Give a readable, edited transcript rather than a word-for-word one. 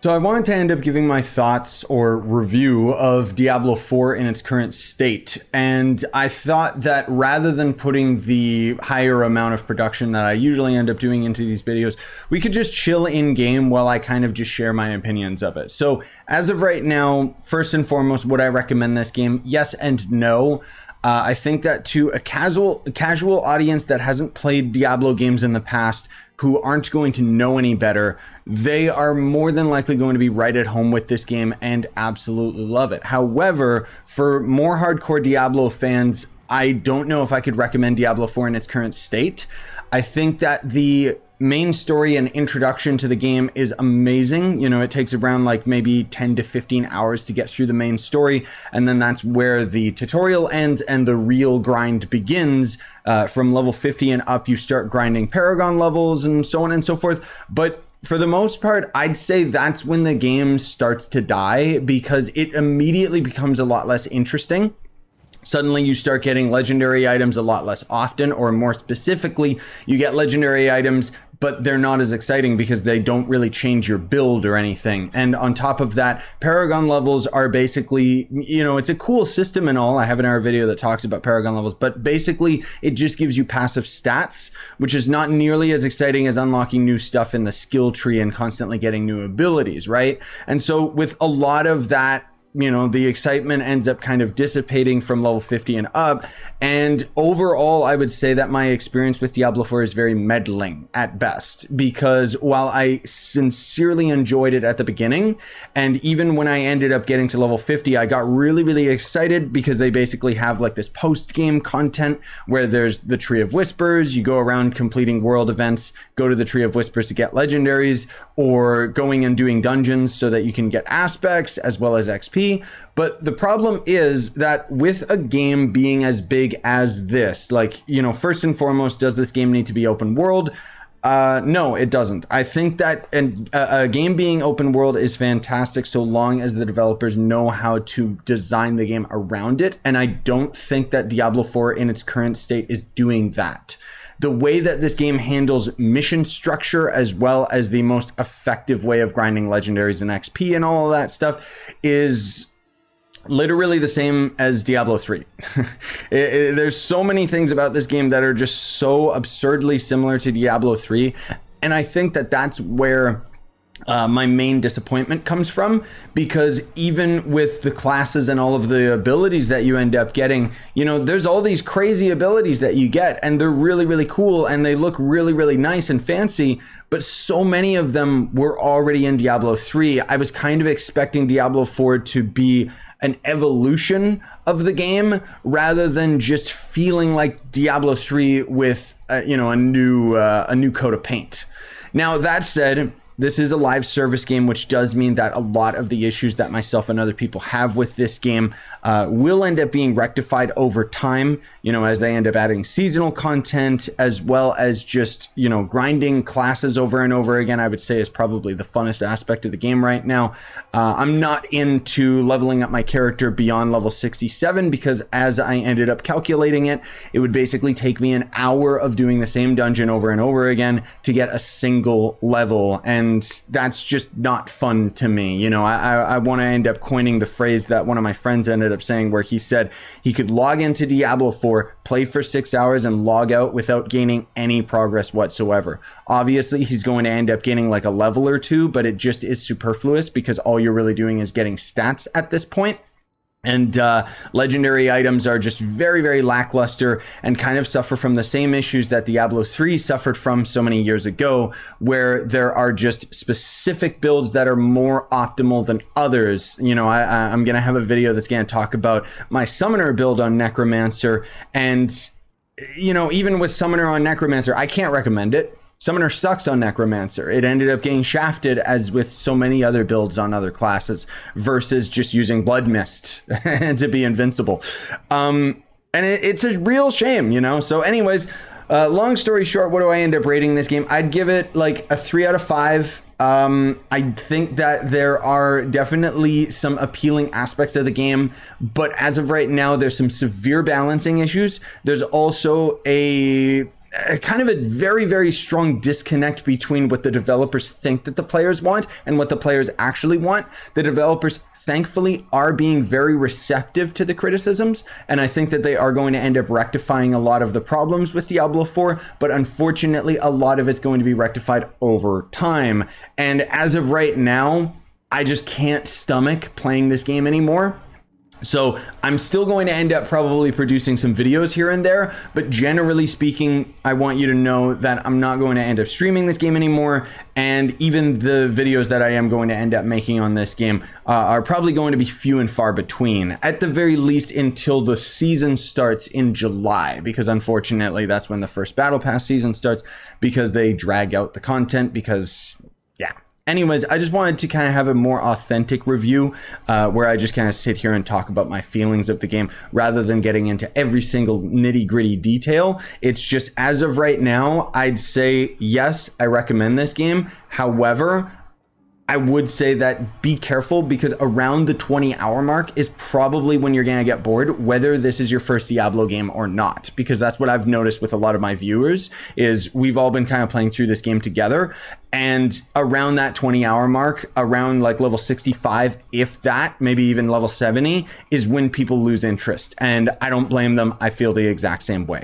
So I wanted to end up giving my thoughts or review of Diablo 4 in its current state. And I thought that rather than putting the higher amount of production that I usually end up doing into these videos, we could just chill in game while I kind of just share my opinions of it. So as of right now, first and foremost, would I recommend this game? Yes and no. I think that to a casual audience that hasn't played Diablo games in the past, who aren't going to know any better, they are more than likely going to be right at home with this game and absolutely love it. However, for more hardcore Diablo fans, I don't know if I could recommend Diablo 4 in its current state. I think that the main story and introduction to the game is amazing. You know, it takes around like maybe 10 to 15 hours to get through the main story, and then that's where the tutorial ends and the real grind begins. From level 50 and up, you start grinding Paragon levels and so on and so forth. But for the most part, I'd say that's when the game starts to die, because it immediately becomes a lot less interesting. Suddenly you start getting legendary items a lot less often, or more specifically, you get legendary items, but they're not as exciting because they don't really change your build or anything. And on top of that, Paragon levels are basically, you know, it's a cool system and all. I have an hour video that talks about Paragon levels, but basically it just gives you passive stats, which is not nearly as exciting as unlocking new stuff in the skill tree and constantly getting new abilities, right? And so with a lot of that, you know, the excitement ends up kind of dissipating from level 50 and up. And overall, I would say that my experience with Diablo 4 is very meddling at best, because while I sincerely enjoyed it at the beginning, and even when I ended up getting to level 50, I got really excited because they basically have like this post-game content where there's the Tree of Whispers. You go around completing world events, go to the Tree of Whispers to get legendaries, or going and doing dungeons so that you can get aspects as well as XP. But the problem is that with a game being as big as this, like, you know, first and foremost, does this game need to be open world? No, it doesn't. I think that a game being open world is fantastic so long as the developers know how to design the game around it. And I don't think that Diablo 4 in its current state is doing that. The way that this game handles mission structure, as well as the most effective way of grinding legendaries and XP and all of that stuff, is literally the same as Diablo 3. There's so many things about this game that are just so absurdly similar to Diablo 3. And I think that that's where my main disappointment comes from, because even with the classes and all of the abilities that you end up getting, you know, there's all these crazy abilities that you get, and they're really cool, and they look really nice and fancy, but so many of them were already in Diablo 3. I was kind of expecting Diablo 4 to be an evolution of the game rather than just feeling like Diablo 3 with you know, a new coat of paint. Now, that said, this is a live service game, which does mean that a lot of the issues that myself and other people have with this game will end up being rectified over time, you know, as they end up adding seasonal content, as well as just, you know, grinding classes over and over again. I would say is probably the funnest aspect of the game right now. I'm not into leveling up my character beyond level 67, because as I ended up calculating it, it would basically take me an hour of doing the same dungeon over and over again to get a single level. And that's just not fun to me. You know, I want to end up coining the phrase that one of my friends ended up saying, where he said he could log into Diablo 4, play for 6 hours, and log out without gaining any progress whatsoever. Obviously, he's going to end up gaining like a level or two, but it just is superfluous because all you're really doing is getting stats at this point. And legendary items are just very lackluster and kind of suffer from the same issues that Diablo 3 suffered from so many years ago, where there are just specific builds that are more optimal than others. You know, I'm going to have a video that's going to talk about my summoner build on Necromancer. And, you know, even with summoner on Necromancer, I can't recommend it. Summoner sucks on Necromancer. It ended up getting shafted, as with so many other builds on other classes, versus just using Blood Mist to be invincible. And it's a real shame, you know? So anyways, long story short, what do I end up rating this game? I'd give it like a 3 out of 5. I think that there are definitely some appealing aspects of the game, but as of right now, there's some severe balancing issues. There's also kind of a very, very strong disconnect between what the developers think that the players want and what the players actually want. The developers thankfully are being very receptive to the criticisms, and I think that they are going to end up rectifying a lot of the problems with Diablo 4, but unfortunately a lot of it's going to be rectified over time. And as of right now, I just can't stomach playing this game anymore. So I'm still going to end up probably producing some videos here and there, but generally speaking, I want you to know that I'm not going to end up streaming this game anymore, and even the videos that I am going to end up making on this game are probably going to be few and far between, at the very least until the season starts in July, because unfortunately that's when the first Battle Pass season starts, because they drag out the content, because yeah. Anyways, I just wanted to kind of have a more authentic review where I just kind of sit here and talk about my feelings of the game rather than getting into every single nitty gritty detail. It's just, as of right now, I'd say, yes, I recommend this game. However, I would say that be careful, because around the 20-hour mark is probably when you're going to get bored, whether this is your first Diablo game or not, because that's what I've noticed with a lot of my viewers is we've all been kind of playing through this game together. And around that 20-hour mark, around like level 65, if that, maybe even level 70, is when people lose interest. And I don't blame them. I feel the exact same way.